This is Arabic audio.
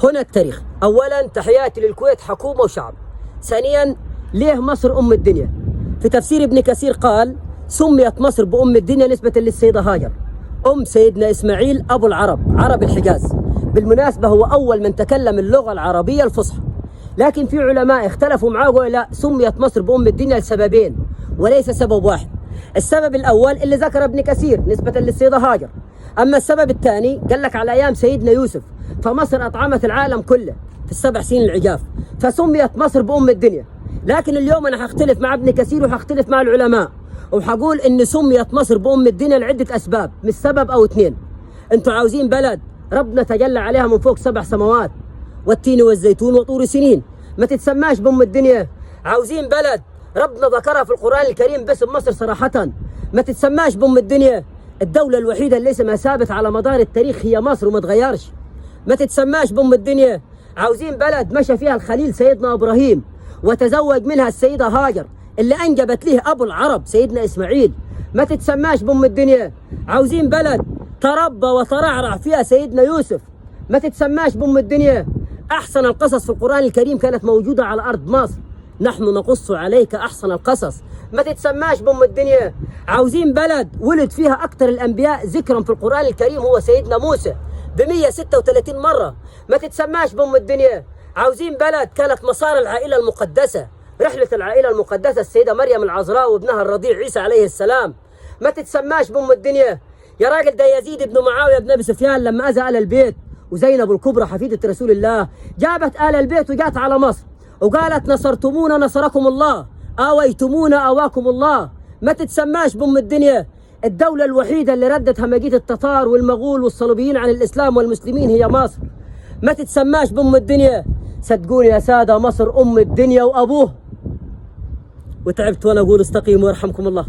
هنا التاريخ. أولا تحياتي للكويت حكومة وشعب. ثانيا ليه مصر أم الدنيا؟ في تفسير ابن كثير قال سميت مصر بأم الدنيا نسبة للسيدة هاجر أم سيدنا إسماعيل أبو العرب، عرب الحجاز. بالمناسبة هو أول من تكلم اللغة العربية الفصحى. لكن في علماء اختلفوا معاه وقالوا لا، سميت مصر بأم الدنيا لسببين وليس سبب واحد. السبب الأول اللي ذكر ابن كثير نسبة للسيدة هاجر. أما السبب الثاني قال لك على أيام سيدنا يوسف، فمصر أطعمت العالم كله في السبع سنين العجاف، فسميت مصر بأم الدنيا. لكن اليوم أنا هختلف مع ابن كثير وهختلف مع العلماء، وهقول إن سميت مصر بأم الدنيا لعدة أسباب، مش سبب أو اثنين. أنتوا عاوزين بلد ربنا تجلى عليها من فوق 7 سماوات، والتين والزيتون وطور سنين، ما تتسماش بأم الدنيا. عاوزين بلد ربنا ذكرها في القرآن الكريم باسم مصر صراحة، ما تتسماش بأم الدنيا. الدولة الوحيدة اللي اسمها ثابت على مدار التاريخ هي مصر وما تغيرش، ما تتسماش بأم الدنيا. عاوزين بلد مشى فيها الخليل سيدنا إبراهيم وتزوج منها السيدة هاجر اللي أنجبت له أبو العرب سيدنا إسماعيل، ما تتسماش بأم الدنيا. عاوزين بلد تربى وترعرع فيها سيدنا يوسف، ما تتسماش بأم الدنيا. أحسن القصص في القرآن الكريم كانت موجودة على أرض مصر، نحن نقص عليك أحسن القصص، ما تتسماش بأم الدنيا. عاوزين بلد ولد فيها أكثر الأنبياء ذكرا في القرآن الكريم هو سيدنا موسى ب136 مرة، ما تتسماش بأم الدنيا. عاوزين بلد كانت مسار العائلة المقدسة، رحلة العائلة المقدسة السيدة مريم العذراء وابنها الرضيع عيسى عليه السلام، ما تتسماش بأم الدنيا. يا راجل ده يزيد بن معاوية بن أبي سفيان لما أذى آل البيت وزينب الكبرى حفيدة رسول الله جابت آل البيت وجات على مصر وقالت نصرتمونا نصركم الله، آويتمونا آواكم الله، ما تتسماش بأم الدنيا. الدولة الوحيدة اللي ردت همجية التتار والمغول والصليبيين عن الإسلام والمسلمين هي مصر، ما تتسماش بأم الدنيا. صدقوني يا سادة مصر أم الدنيا وأبوه. وتعبت وأنا أقول استقيموا يرحمكم الله.